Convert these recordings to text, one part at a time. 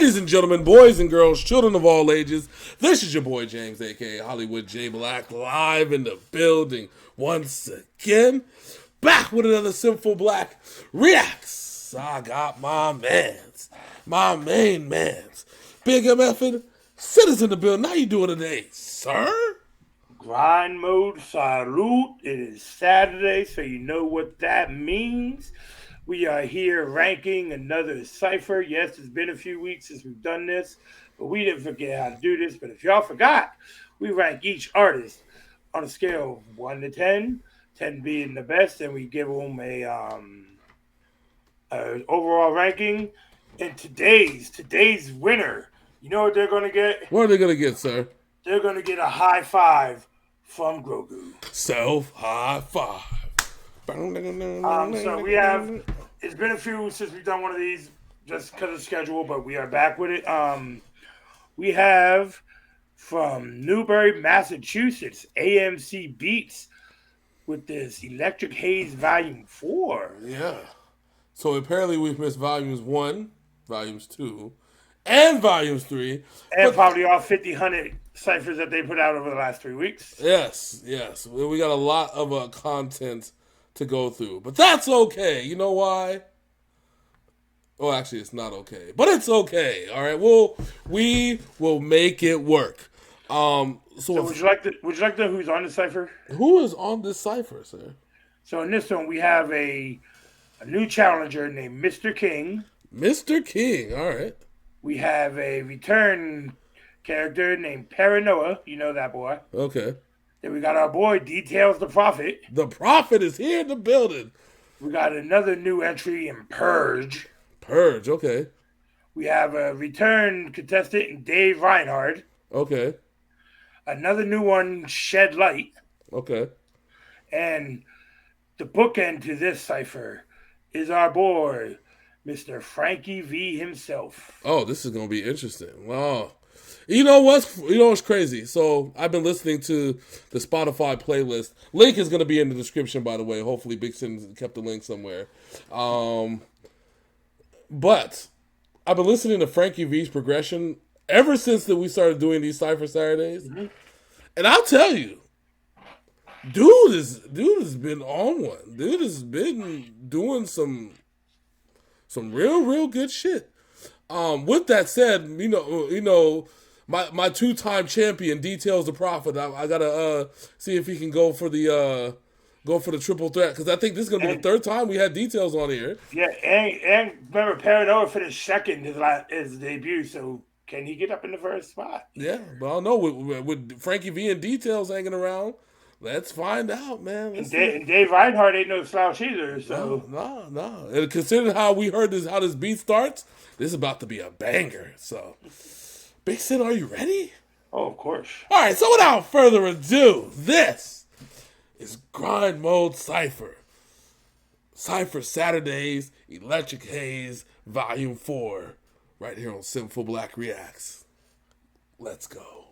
Ladies and gentlemen, boys and girls, children of all ages, this is your boy James, a.k.a. Hollywood J. Blaq, live in the building once again. Back with another Synful Blaq Reacts. I got my main mans, Big MF'ing Citizen in the building. How you doing today, sir? Grind mode salute. It is Saturday, so you know what that means. We are here ranking another Cypher. Yes, it's been a few weeks since we've done this, but we didn't forget how to do this. But if y'all forgot, we rank each artist on a scale of 1 to 10, 10 being the best, and we give them a overall ranking. And today's winner, you know what they're going to get? What are they going to get, sir? They're going to get a high five from Grogu. Self high five. So we have, it's been a few since we've done one of these just because of schedule, but we are back with it. We have from Newbury, Massachusetts, AMC Beats with this Electric Haze Volume 4. Yeah. So apparently we've missed Volumes 1, Volumes 2, and Volumes 3. And probably all 100 ciphers that they put out over the last 3 weeks. Yes. We got a lot of content to go through. But that's okay. You know why? Oh, actually, it's not okay. But it's okay. All right. We will make it work. So would you like to know who's on the cipher? Who is on this cipher, sir? So in this one, we have a new challenger named Mr. King. Mr. King. All right. We have a return character named Paranoia. You know that boy. Okay. Then we got our boy Details the Prophet. The Prophet is here in the building. We got another new entry in Purge. Purge, okay. We have a return contestant in Dave Reinhardt. Okay. Another new one, Shed Light. Okay. And the bookend to this cipher is our boy, Mr. Frankie V himself. Oh, this is going to be interesting. Wow. You know what's crazy? So I've been listening to the Spotify playlist. Link is going to be in the description, by the way. Hopefully Big Sin kept the link somewhere. But I've been listening to Frankie V's progression ever since that we started doing these Cypher Saturdays. Mm-hmm. And I'll tell you, dude has been on one. Dude has been doing some real good shit. With that said, you know, my two-time champion Details the Prophet. I gotta see if he can go for the triple threat, because I think this is gonna be the third time we had Details on here. Yeah, and remember Paranoia finished second his debut, so can he get up in the first spot? Yeah, but I don't know with Frankie V and Details hanging around. Let's find out, man. And Dave Reinhardt ain't no slouch either. So no. And considering how we heard how this beat starts, this is about to be a banger. So, Big Sin, are you ready? Oh, of course. All right. So without further ado, this is Grind Mode Cypher. Cypher Saturdays, Electric Haze, Volume 4, right here on Synful Blaq Reacts. Let's go.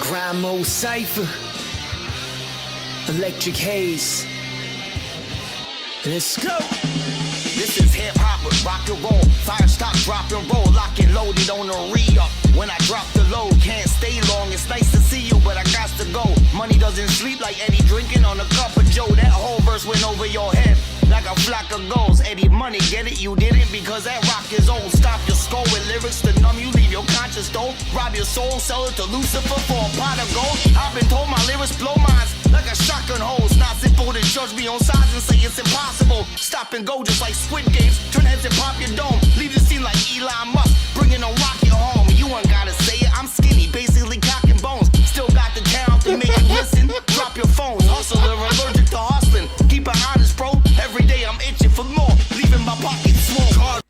Grind Mode Cypher, Electric Haze. Let's go. This is hip hop with rock and roll. Fire stop, drop and roll. Lock and loaded on a re-up. When I drop the load, can't stay long. It's nice to see you, but I got to go. Money doesn't sleep like Eddie drinking on a cup of Joe. That whole verse went over your head like a flock of goals. Eddie Money, get it? You did it because that rock is old. Stop your skull with lyrics to numb you, leave your conscience dull. Rob your soul, sell it to Lucifer for a pot of gold. I've been told my lyrics blow minds like a shotgun hose. Not simple to judge me on size and say it's impossible. Stop and go just like Squid Games. Turn heads and pop your dome. Leave the scene like Elon Musk, bringing a rocket home. You ain't gotta say it, I'm skinny, basically cock and bones. Still got the talent to make you listen. Drop your phones, hustler, allergic to hustling. Keep it honest, bro. Every day I'm itching for more, leaving my pocket swole.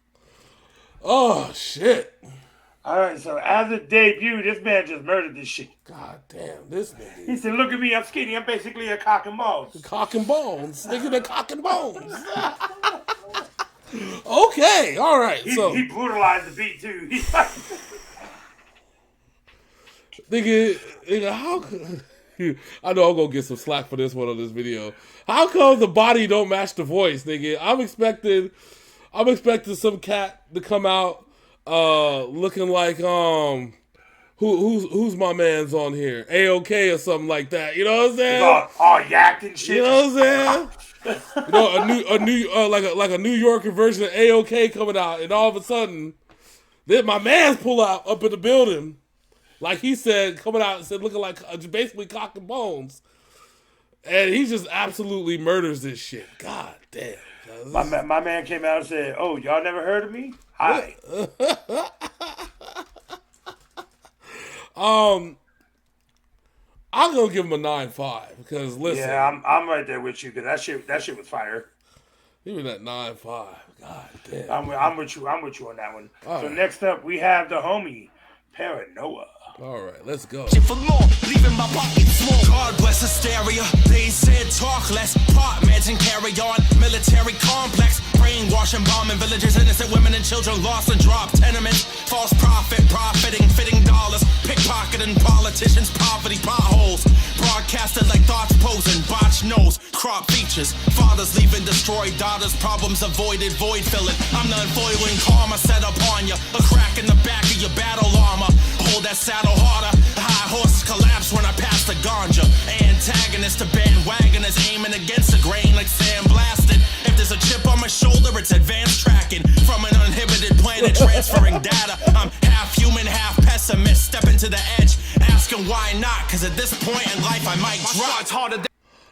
Oh, shit. All right, so as a debut, this man just murdered this shit. God damn, this nigga. He said, look at me, I'm skinny. I'm basically a cock and bones. Cock and bones. Nigga, the cock and bones. Okay, all right. He brutalized the beat, too. He's like... Nigga, how could... I know I'm gonna get some slack for this one on this video. How come the body don't match the voice, nigga? I'm expecting some cat to come out looking like who's my man's on here? A-OK or something like that. You know what I'm saying? All yacked and shit. You know what I'm saying? You know, like a New Yorker version of A-OK coming out, and all of a sudden, then my man's pull out up in the building, like he said, coming out and said, looking like basically cock and bones, and he just absolutely murders this shit. God damn. My man came out and said, "Oh, y'all never heard of me? Hi." I'm gonna give him a 9.5 because listen. Yeah, I'm right there with you because that shit was fire. Even at 9.5, god damn. I'm with you on that one. All so right. next up we have the homie Paranoia. All right, let's go. For more, leaving my pocket small. God bless hysteria. They said talk less. Pot meds and carry on. Military complex. Brainwashing, bombing villages. Innocent women and children lost and dropped. Tenements. False profit. Profiting. Fitting dollars. Pickpocketing politicians. Poverty potholes. Broadcasted like thoughts posing. Botch nose. Crop features. Fathers leaving destroyed. Daughters problems avoided. Void filling. I'm the unfoiling karma set upon you. A crack in the back of your battle armor. Hold that saddle harder. High horses collapse when I pass the ganja. Antagonist to bandwagoners aiming against the grain like sandblasted. If there's a chip on my shoulder, it's advanced tracking. From an uninhibited planet transferring data. I'm half human, half pessimist. Step into the edge, asking why not. Cause at this point in life I might drop. It's harder than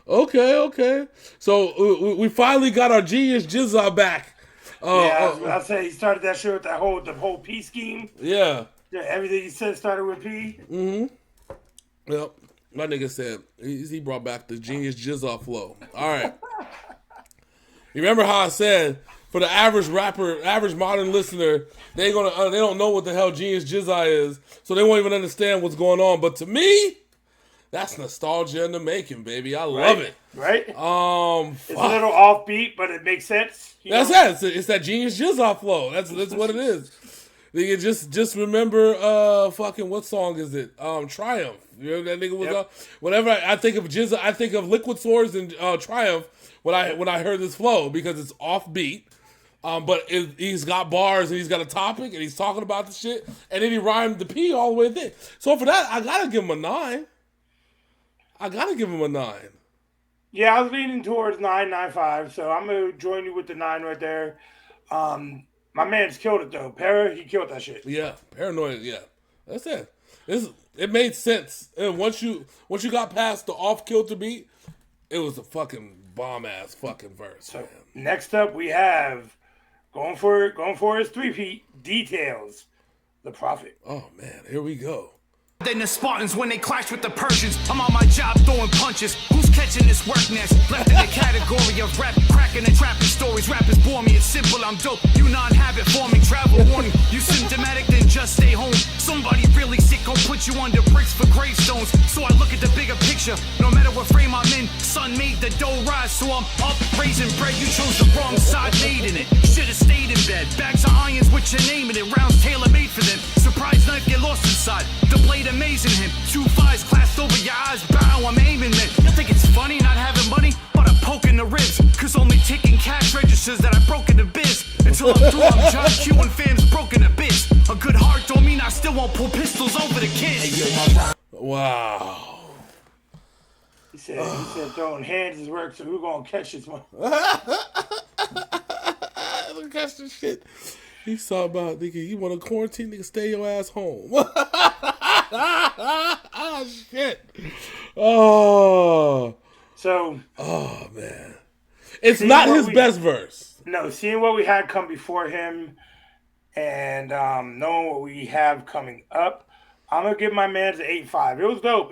Okay. So we finally got our genius Jizza back. I'll say he started that shit with the whole P scheme. Yeah. Yeah, everything he said started with P. Mm-hmm. Yep. My nigga said he brought back the genius Jizza flow. All right. You remember how I said for the average rapper, average modern listener, they don't know what the hell genius Jizza is, so they won't even understand what's going on. But to me, that's nostalgia in the making, baby. I love it. Right? It's a little offbeat, but it makes sense. That's it. It's that genius Jizza flow. That's what it is. Nigga, just remember fucking what song is it? Triumph. You know that nigga was whenever I think of Jizza, I think of Liquid Swords and Triumph when I heard this flow because it's offbeat. But he's got bars and he's got a topic and he's talking about the shit and then he rhymed the P all the way there. So for that, I gotta give him a 9. Yeah, I was leaning towards 9.5, so I'm gonna join you with the 9 right there. My man's killed it though. He killed that shit. Yeah, Paranoia. Yeah, that's it. It made sense. And once you got past the off kilter beat, it was a fucking bomb ass fucking verse. So man. Next up we have going for his 3-peat Details, the Prophet. Oh man, here we go. Then the Spartans when they clash with the Persians. I'm on my job throwing punches. Who's catching this work nest? Left in the category of rap, cracking and trapping stories. Rappers bore me, it's simple, I'm dope. You non-habit forming, travel warning. You symptomatic, then just stay home. Somebody really sick gon' put you under bricks for gravestones. So I look at the bigger picture. No matter what frame I'm in, sun made the dough rise. So I'm up raising bread. You chose the wrong side, made in it. Should've stayed in bed. Bags of irons with your name in it. Rounds tailor made for them. Surprise knife get lost inside. The blade amazing him. 2 5s clasped over your eyes. Bow, I'm aiming men. You think it's funny not having money? But I'm poking the ribs. Cause only taking cash registers that I broke in the biz. Until I'm through, I'm John Q and fam's broken to bits. A good heart don't mean I still won't pull pistols over the kids. Wow. He said throwing hands is work, so who gonna catch this one? Catch this shit. He saw about nigga, you want to quarantine, nigga, stay your ass home. Oh shit. Oh man. It's not his best verse. No, seeing what we had come before him and knowing what we have coming up, I'm gonna give my man an 8.5. It was dope.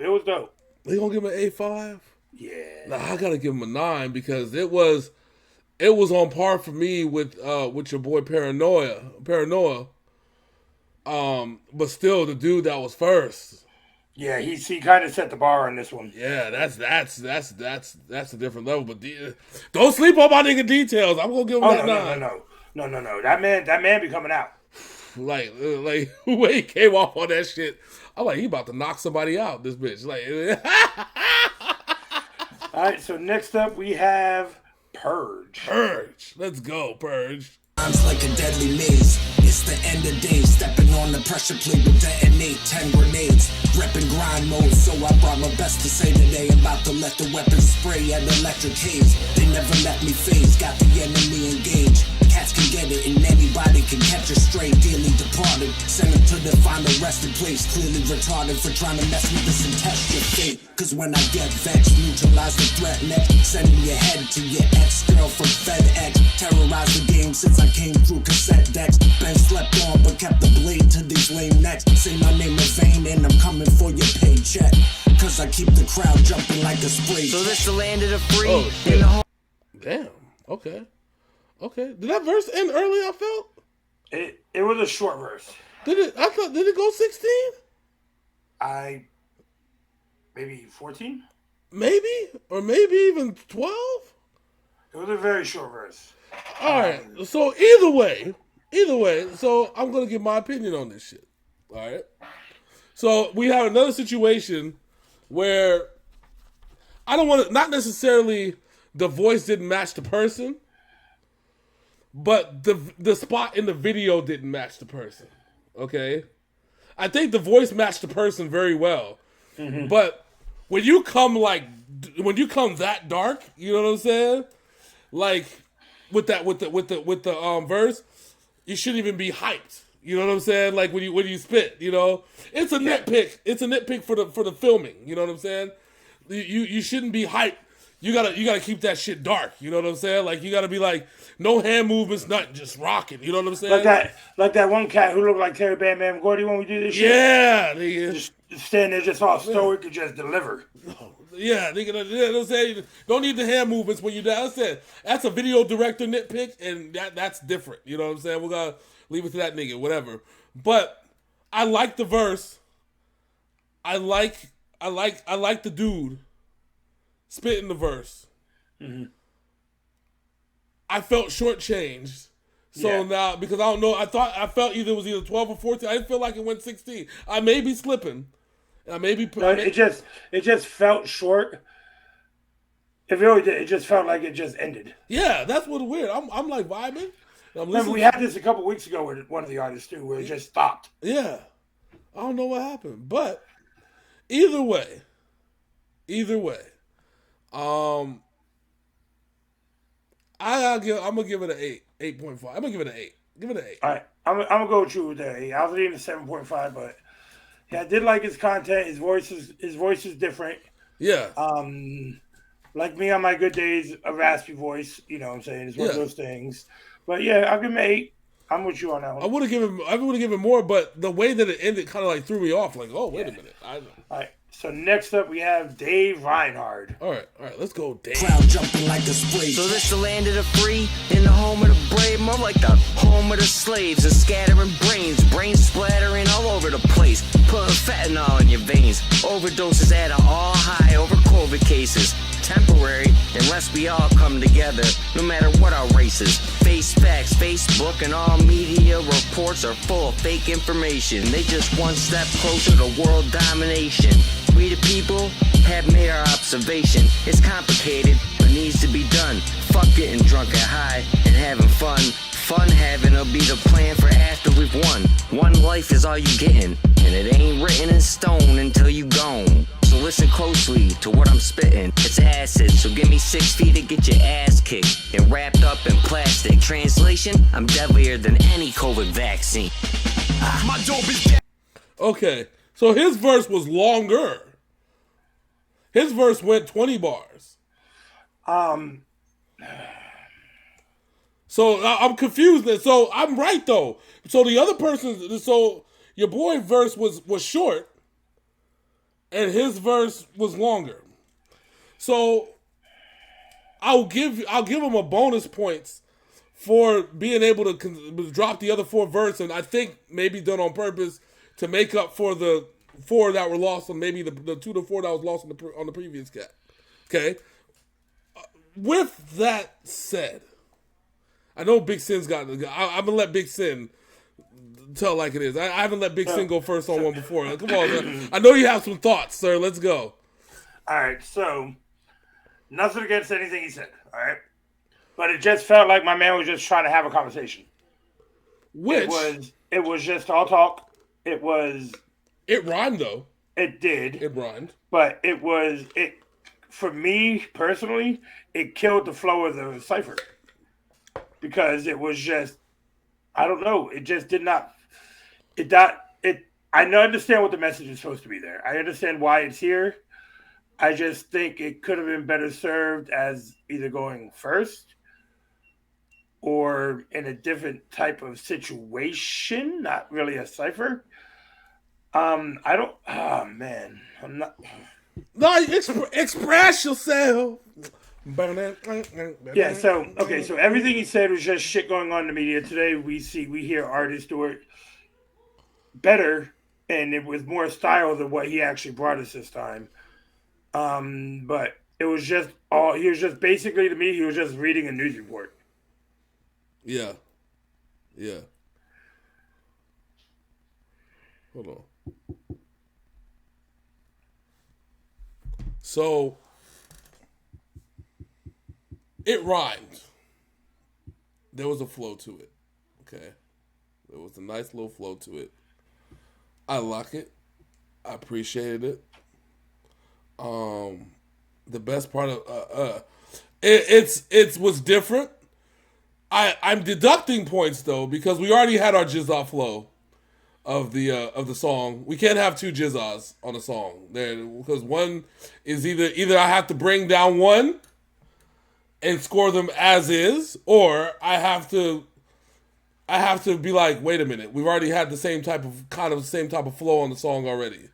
They gonna give him an 8.5? Yeah. Nah, I gotta give him a 9 because it was on par for me with your boy Paranoia. But still the dude that was first. Yeah, he kind of set the bar on this one. Yeah, that's a different level. But don't sleep on my nigga Details. I'm gonna give him that 9. No. That man be coming out. Like when he came off on that shit, I'm like, he about to knock somebody out. This bitch, like, All right, so next up we have Purge. Purge. Let's go, Purge. Times like a deadly maze. It's the end of days. Stepping on the pressure plate will detonate 10 grenades. Reppin' grind mode, so I brought my best to say today. About to let the weapons spray at electric haze. They never let me phase. Got the enemy engaged. Cats can get it and anybody can catch a stray. Dearly departed. Send them to the final resting place. Clearly retarded for trying to mess with this and test your fate. Cause when I get vexed, neutralize the threat next. Sending your head to your ex-girl from FedEx. Terrorize the game since I came through cassette decks. Been slept on but kept the blade to these lame necks. Say my name in vain and I'm coming for your paycheck. Cause I keep the crowd jumping like a spray. So this the land of the free. Oh, shit. In the home. Damn. Okay. Okay. Did that verse end early, I felt? It was a short verse. Did it go 16? Maybe 14? Maybe? Or maybe even 12? It was a very short verse. Alright. So either way, so I'm gonna give my opinion on this shit. Alright. So we have another situation where I don't want to, not necessarily the voice didn't match the person, but the spot in the video didn't match the person. Okay? I think the voice matched the person very well. Mm-hmm. But when you come that dark, you know what I'm saying? Like with the verse, you shouldn't even be hyped. You know what I'm saying? Like when you spit, you know, it's a nitpick. It's a nitpick for the filming. You know what I'm saying? You shouldn't be hyped. You gotta keep that shit dark. You know what I'm saying? Like you gotta be like no hand movements, nothing, just rocking. You know what I'm saying? Like that one cat who looked like Terry Bam Bam Gordy when we do this shit. Yeah, nigga. Just stand there, just all stoic and just deliver. Yeah, nigga. You know what I'm saying? Don't need the hand movements when you're down. I said that's a video director nitpick, and that's different. You know what I'm saying? We're gonna leave it to that nigga, whatever. But I like the verse. I like the dude spitting the verse. Mm-hmm. I felt shortchanged. So now, because I don't know, I felt it was either 12 or 14. I didn't feel like it went 16. I may be slipping. It just felt short. It really did. It just felt like it just ended. Yeah, that's what's weird. I'm like vibing. Remember, we had this a couple weeks ago with one of the artists too, where it just stopped. Yeah, I don't know what happened, but either way, I'm gonna give it an 8.5. I'm gonna give it an 8. Give it an 8. All right, I'm gonna go with you with the 8. I was leaving 7.5, but yeah, I did like his content. His voice is different. Yeah. Like me on my good days, a raspy voice. You know what I'm saying? It's one of those things. But yeah, I'll give him an 8. I'm with you on that one. I would have given more, but the way that it ended kind of like threw me off. Like, oh, wait a minute. All right. So next up we have Dave Reinhardt. All right, let's go, Dave. Crowd jumping like a spray. So this the land of the free, in the home of the brave, more like the home of the slaves, and scattering brains splattering all over the place, putting fentanyl in your veins, overdoses at an all high over COVID cases, temporary unless we all come together, no matter what our race is. Face facts, Facebook and all media reports are full of fake information. They just one step closer to world domination. We the people have made our observation. It's complicated, but needs to be done. Fuck getting drunk and high and having fun. Fun having will be the plan for after we've won. One life is all you getting, and it ain't written in stone until you gone. So listen closely to what I'm spitting. It's acid, so give me 6 feet to get your ass kicked and wrapped up in plastic. Translation, I'm deadlier than any COVID vaccine. My dope is Okay, so his verse was longer. His verse went 20 bars. So I'm confused. So I'm right though. So the other person, so your boy verse was short, and his verse was longer. So I'll give him a bonus points for being able to drop the other 4 verses, and I think maybe done on purpose to make up for the 4 that were lost, and maybe the 2 to 4 that was lost on the previous cat. Okay. With that said, I know Big Sin's got. I'm gonna let Big Sin tell like it is. I haven't let Big Sin go first on one before. Come on, man. I know you have some thoughts, sir. Let's go. All right, so Nothing against anything he said, all right? But it just felt like my man was just trying to have a conversation. Which it was just all talk. It rhymed though. It did. It rhymed. But it for me personally, it killed the flow of the Cypher. Because it was just, I don't know, it just did not, I understand what the message is supposed to be there. I understand why it's here. I just think it could have been better served as either going first or in a different type of situation, not really a Cypher. I'm not. No, express yourself. Yeah, so everything he said was just shit going on in the media today. We hear artists do it better, and it was more style than what he actually brought us this time. But it was just he was just basically, to me, he was just reading a news report. Yeah. Hold on. So it rhymed. There was a flow to it. Okay. There was a nice little flow to it. I like it. I appreciated it. The best part of it was different. I'm deducting points though because we already had our Jizza flow of the song. We can't have two Jizzas on a song there because one is either I have to bring down one and score them as is, or I have to be like, wait a minute, we've already had the same type of flow on the song already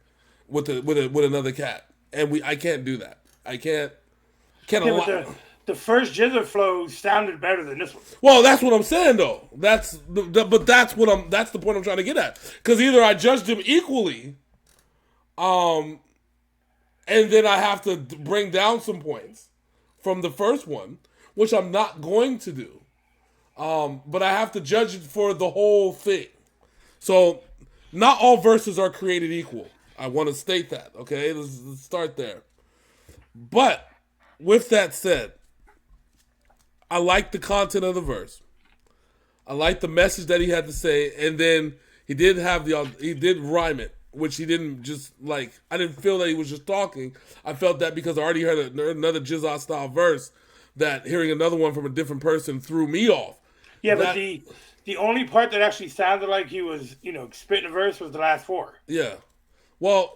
with another cat, and I can't do that. I can't allow. The first Jizza flow sounded better than this one. Well, that's what I'm saying though. That's the point I'm trying to get at. Because either I judged him equally, and then I have to bring down some points from the first one, which I'm not going to do. But I have to judge it for the whole thing. So not all verses are created equal. I want to state that. Okay, let's start there. But with that said, I like the content of the verse. I like the message that he had to say, and then he did rhyme it, which he didn't just like. I didn't feel that he was just talking. I felt that because I already heard another Jizza style verse, that hearing another one from a different person threw me off. Yeah, but the only part that actually sounded like he was, spitting a verse was the last four. Yeah, well,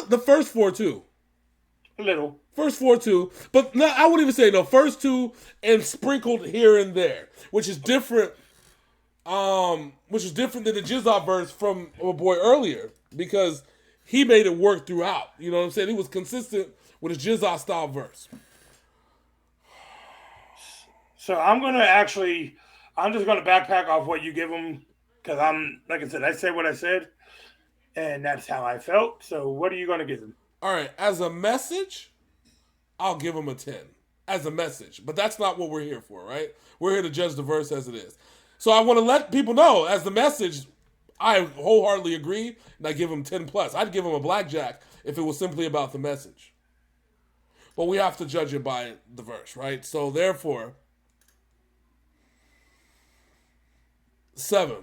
the first four too. A little. First four too, but no, I wouldn't even say no. First two and sprinkled here and there, which is different. Which is different than the Jizza verse from a boy earlier because he made it work throughout. You know what I'm saying? He was consistent with his Jizza style verse. So I'm just gonna backpack off what you give him because like I said, I said what I said, and that's how I felt. So what are you gonna give him? All right, as a message, I'll give him a 10 as a message, but that's not what we're here for, right? We're here to judge the verse as it is. So I want to let people know, as the message, I wholeheartedly agree, and I give him 10 plus. I'd give him a blackjack if it was simply about the message. But we have to judge it by the verse, right? So therefore, 7. All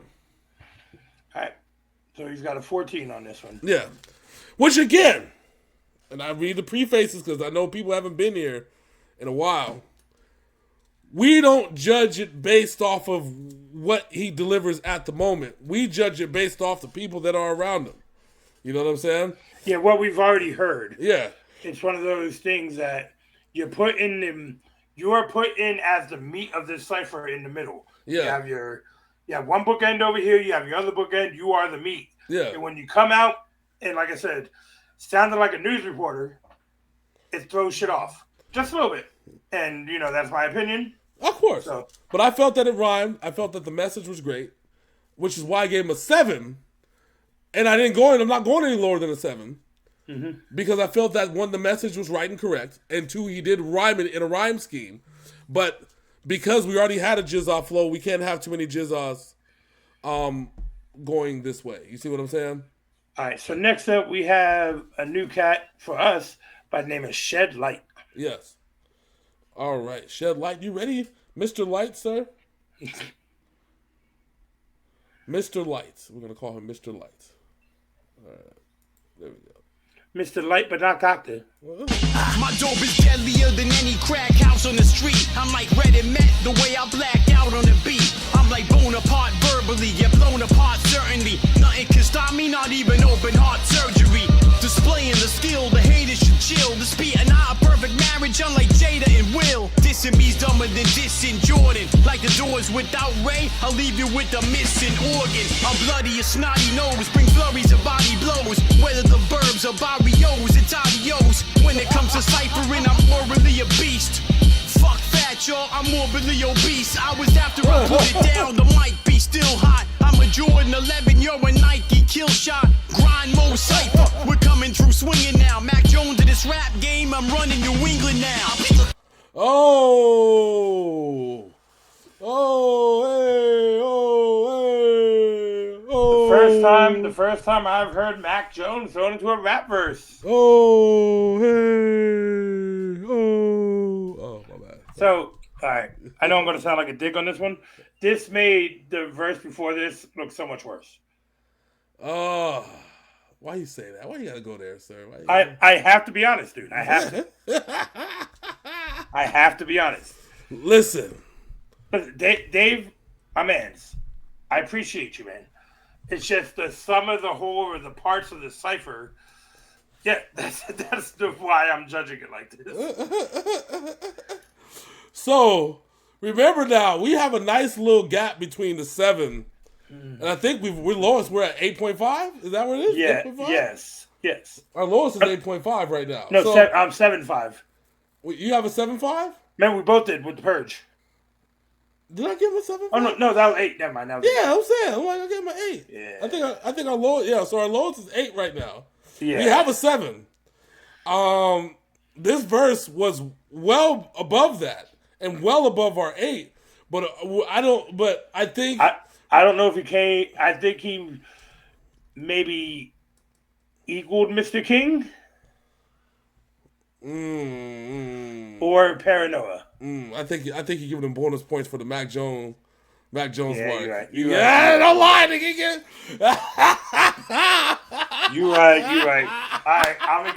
right. So he's got a 14 on this one. Yeah. Which again, and I read the prefaces because I know people haven't been here in a while. We don't judge it based off of what he delivers at the moment. We judge it based off the people that are around him. You know what I'm saying? Yeah, what we've already heard. Yeah. It's one of those things that you are put in as the meat of this cipher in the middle. Yeah. You have one bookend over here, you have your other bookend, you are the meat. Yeah. And when you come out, and like I said, sounding like a news reporter, it throws shit off. Just a little bit. And, that's my opinion. Of course. So, but I felt that it rhymed. I felt that the message was great, which is why I gave him a 7. And I'm not going any lower than a 7. Mm-hmm. Because I felt that, one, the message was right and correct. And 2, he did rhyme it in a rhyme scheme. But because we already had a Jizza flow, we can't have too many Jizzas going this way. You see what I'm saying? All right, so next up we have a new cat for us by the name of Shed Light. Yes. All right, Shed Light, you ready, Mr. Light, sir? Mr. Light. We're gonna call him Mr. Light. All right, there we go. Mr. Light, but not Doctor. My dope is deadlier than any crack house on the street. I'm like Red and Met, the way I black out on the beat. I'm like Bonaparte verbally, get blown apart certainly. Nothing can stop me, not even open heart surgery. Displaying the skill, the haters should chill. The speed and I a perfect marriage, unlike Jada and Will. Dissing me's dumber than dissing Jordan. Like the Doors without Ray, I'll leave you with a missing organ. A bloody, a snotty nose, bring flurries of body blows. Whether the verbs or barrios, it's adios. When it comes to ciphering, I'm morally a beast. Fuck fat, y'all, I'm morbidly obese. I was after I put it down, the mic be still hot. I'm a Jordan 11, you're a Nike kill shot. Grind mode Cypher, we're coming through swinging now. Mac Jones in this rap game, I'm running New England now. Oh, hey, oh. The first time I've heard Mac Jones thrown into a rap verse. Oh, hey, oh, my bad. So, all right, I know I'm going to sound like a dick on this one. This made the verse before this look so much worse. Oh, why you say that? Why you gotta go there, sir? I have to be honest, dude. I have to. I have to be honest. Listen, Dave, my mans, I appreciate you, man. It's just the sum of the whole or the parts of the cipher. Yeah, that's why I'm judging it like this. So remember now, we have a nice little gap between the 7, and I think we're lowest. We're at 8.5. Is that what it is? Yeah. 8.5? Yes. Our lowest is 8.5 right now. No, so, I'm 7.5. You have a 7.5? Man, we both did with the Purge. Did I give him a 7.5? Oh no, that was 8. Never mind. That was Yeah, I'm saying. I'm like, I gave him an 8. Yeah. I think our lowest. Yeah, so our lowest is 8 right now. Yeah. We have a 7. This verse was well above that and well above our 8. But I don't. But I think I don't know if he came. I think he maybe equaled Mr. King or Paranoia. I think you're giving him bonus points for the Mac Jones Yeah, part. you're right. Don't lie, nigga. You're right. All right, I'm gonna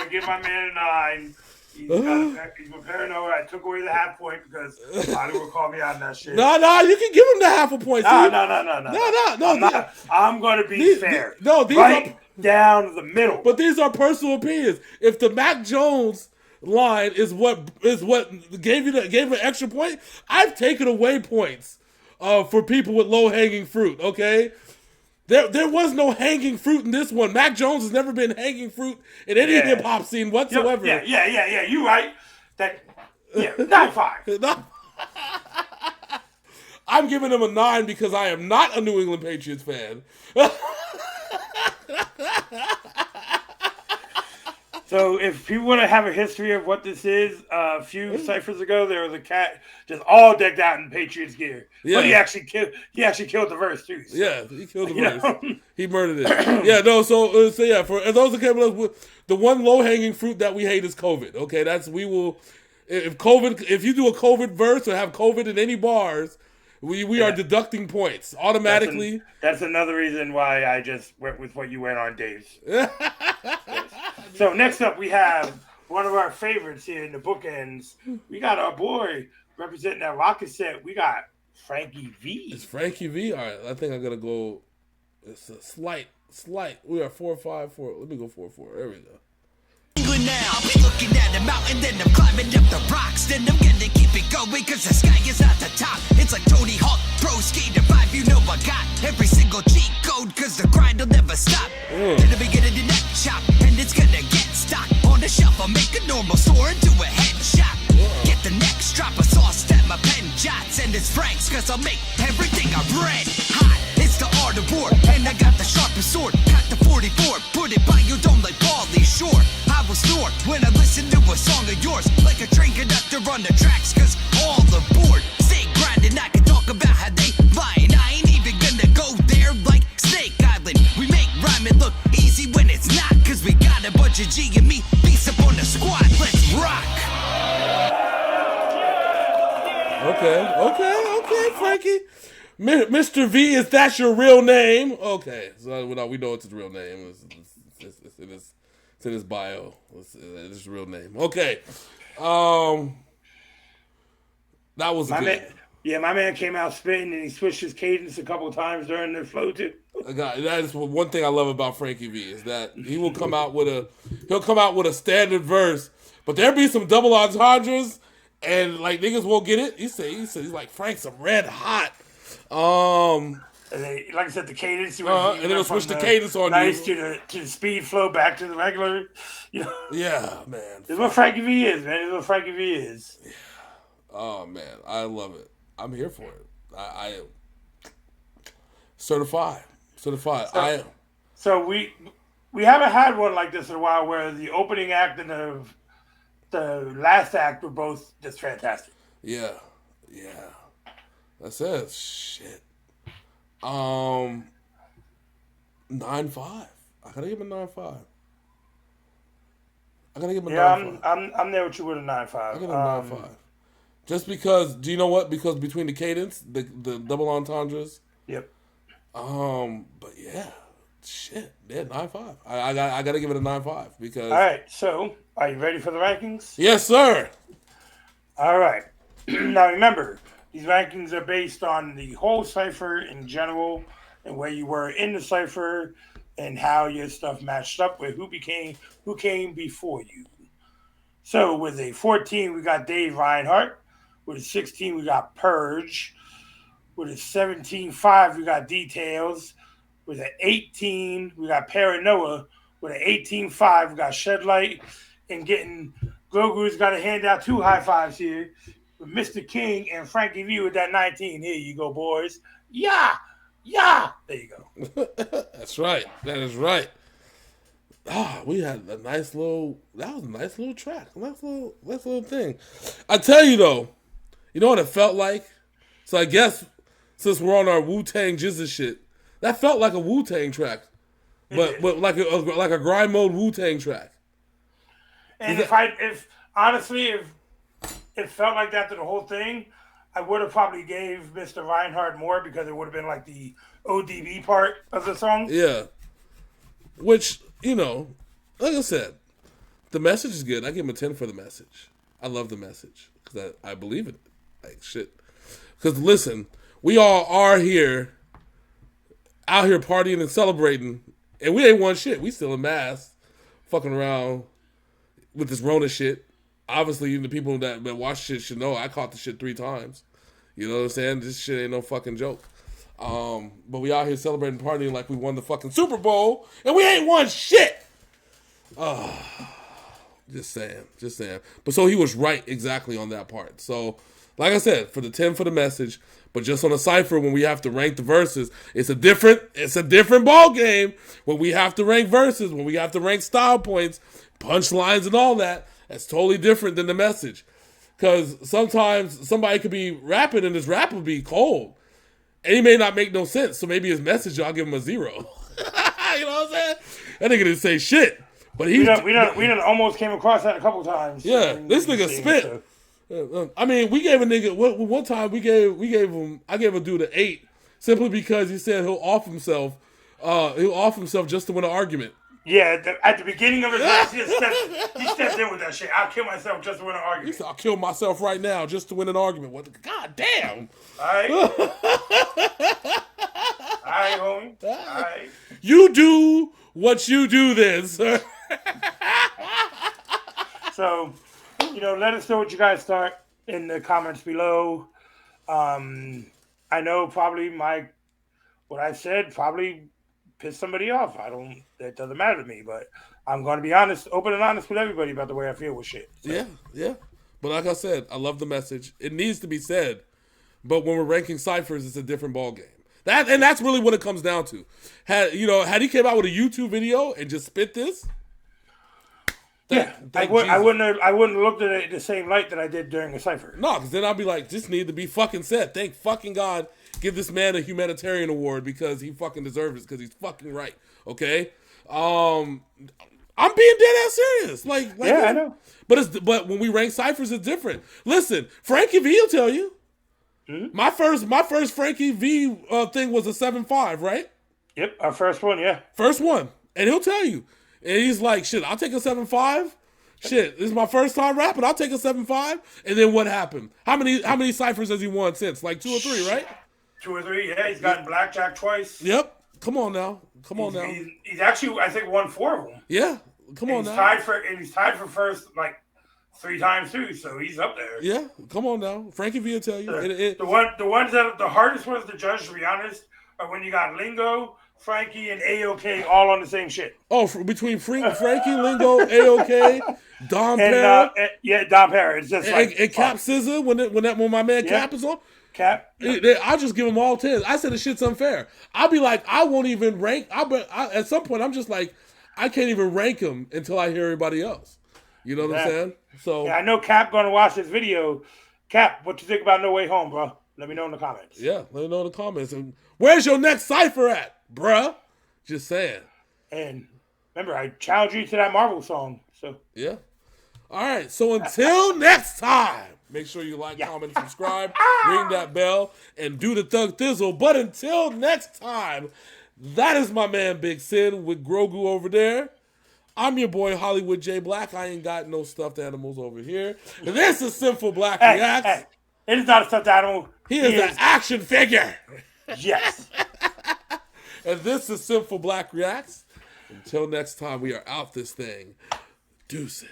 give my man a 9. He's with Paranoia. I took away the half point because Hollywood called me out on that shit. No, you can give him the half a point. No. No. I'm gonna be fair. These right are down the middle. But these are personal opinions. If the Mac Jones line is what gave an extra point, I've taken away points for people with low hanging fruit. Okay, there was no hanging fruit in this one. Mac Jones has never been hanging fruit in any hip hop scene whatsoever. Yeah. You right. 9.5. I'm giving him a 9 because I am not a New England Patriots fan. So if people want to have a history of what this is, a few ciphers ago, there was a cat just all decked out in Patriots gear. Yeah. But he actually killed the verse too. So. Yeah, he killed the verse. He murdered it. Yeah, no. So yeah. For those that came with us, the one low hanging fruit that we hate is COVID. Okay, if you do a COVID verse or have COVID in any bars, we are deducting points automatically. That's another reason why I just went with what you went on, Dave's. Yes. So next up, we have one of our favorites here in the bookends. We got our boy representing that rocket set. We got Frankie V. It's Frankie V. All right, I think I'm gonna go. It's a slight. We are 4-5-4. Let me go 4-4. There we go. England now, I'll be looking at a mountain, then I'm climbing up the rocks, then I'm gonna keep it going, cause the sky is at the top. It's like Tony Hawk, pro skater vibe, you know I got every single cheat code, cause the grind will never stop. In the beginning, the neck chop, and it's gonna get stock. On the shelf, I'll make a normal sword into a headshot. Get the next drop of sauce that my pen jots, and it's Frank's, cause I'll make everything I read hot. It's the art of war, and I got the sharpest sword. Got the 44, put it by your dome like Pauly Shore. I will snort when I listen to a song of yours, like a train conductor on the tracks, cause all aboard. Stay grinding, I can talk about how they lying. I ain't even gonna go there like Snake Island. We make rhyming look easy when it's not, cause we got a bunch of G and me beats up on the squad. Let's rock. Frankie? Mr. V, is that your real name? Okay, so we know it's his real name. It's in his bio. It's his real name. Okay. That was good. My man came out spitting and he switched his cadence a couple of times during the flow too. That is one thing I love about Frankie V is that he'll come out with a standard verse, but there be some double entendres and like niggas won't get it. He's like Frank's a red hot. And like I said, the cadence. And then he'll switch the cadence on nice you. to the speed flow back to the regular. Yeah, man. This is what Frankie V is, man. This is what Frankie V is. Yeah. Oh man, I love it. I'm here for it. I am certified. So we haven't had one like this in a while, where the opening act and the last act were both just fantastic. Yeah. That's it. Shit. 9.5. I gotta give him a 9.5. I'm there with you with a 9.5. I got a 9.5. Just because, do you know what? Because between the cadence, the double entendres. Yep. But yeah, shit. Yeah, 9.5. I got to give it a 9.5 because. All right. So, are you ready for the rankings? Yes, sir. All right. Now remember, these rankings are based on the whole cipher in general and where you were in the cipher and how your stuff matched up with who came before you. So with a 14, we got Dave Reinhardt. With a 16, we got Purge. With a 17.5, we got Details. With an 18, we got Paranoia. With an 18.5, we got Shedlight. And getting Grogu's got to hand out 2 high fives here. With Mr. King and Frankie V with that 19. Here you go, boys. Yeah. There you go. That's right. That is right. We had a nice little. That was a nice little track. A nice little thing. I tell you though, you know what it felt like? So I guess since we're on our Wu-Tang Jizza shit, that felt like a Wu-Tang track, but like a grind mode Wu-Tang track. And if honestly it felt like that to the whole thing, I would have probably gave Mr. Reinhardt more because it would have been like the ODB part of the song. Yeah. Which, like I said, the message is good. I give him a 10 for the message. I love the message because I believe in it. Like, shit. Because, listen, we all are out here partying and celebrating, and we ain't won shit. We still in mass, fucking around with this Rona shit. Obviously, the people that watch shit should know I caught the shit 3 times. You know what I'm saying? This shit ain't no fucking joke. But we out here celebrating and partying like we won the fucking Super Bowl, and we ain't won shit. Just saying. But so he was right exactly on that part. So, like I said, for the 10 for the message, but just on a cipher when we have to rank the verses, it's a different ball game when we have to rank verses, when we have to rank style points, punchlines and all that. That's totally different than the message. Because sometimes somebody could be rapping and his rap would be cold. And he may not make no sense. So maybe his message, I'll give him a 0. You know what I'm saying? That nigga didn't say shit. But we done almost came across that a couple times. Yeah, this nigga spit. I mean, we gave a nigga one time. I gave a dude an 8 simply because he said he'll off himself just to win an argument. Yeah, at the beginning of his life, he stepped in with that shit. I'll kill myself just to win an argument. He said, I'll kill myself right now just to win an argument. What? God damn. All right. All right, homie. All right. You do what you do then, sir. So, let us know what you guys thought in the comments below. I know probably what I said probably pissed somebody off. That doesn't matter to me, but I'm going to be open and honest with everybody about the way I feel with shit. So. Yeah. But like I said, I love the message. It needs to be said, but when we're ranking ciphers, it's a different ball game. That's really what it comes down to. Had he came out with a YouTube video and just spit this, I wouldn't have looked at it the same light that I did during the cipher. No, because then I'd be like, this need to be fucking said. Thank fucking God. Give this man a humanitarian award because he fucking deserves it because he's fucking right. Okay? I'm being dead ass serious. I know. But when we rank ciphers, it's different. Listen, Frankie V will tell you. My first Frankie V thing was a 7.5, right? Yep, our first one, yeah. First one. And he'll tell you. And he's like, shit, I'll take a 7.5. Shit, this is my first time rapping. I'll take a 7.5. And then what happened? How many ciphers has he won since? Like 2 or 3, right? 2 or 3, yeah. He's gotten blackjack twice. Yep. Come on now. He's actually, I think, won 4 of them. Yeah. Come on He's now. he's tied for first, like, 3 times too, so he's up there. Yeah. Come on now. Frankie V will tell you. The ones that the hardest ones to judge, to be honest, are when you got Lingo, Frankie, and AOK all on the same shit. Oh, between Frankie, Lingo, AOK, Dom And Perra, Dom Perra. It's just and Cap Scissor when my man Cap is on. Cap. I'll just give them all 10s. I said the shit's unfair. I'll be like, I won't even rank. At some point, I'm just like, I can't even rank them until I hear everybody else. You know what I'm saying? So yeah, I know Cap going to watch this video. Cap, what you think about No Way Home, bro? Let me know in the comments. Yeah, let me know in the comments. And where's your next cipher at, bruh? Just saying. And remember, I challenged you to that Marvel song. So yeah. All right. So until next time, make sure you like, comment, and subscribe, ring that bell, and do the Thug Thizzle. But until next time, that is my man Big Sin with Grogu over there. I'm your boy Hollywood J Black. I ain't got no stuffed animals over here. This is Synful Blaq Reacts. Hey, it is not a stuffed animal. He is an action figure. Yes. And this is Synful Blaq Reacts. Until next time, we are out this thing. Deuces.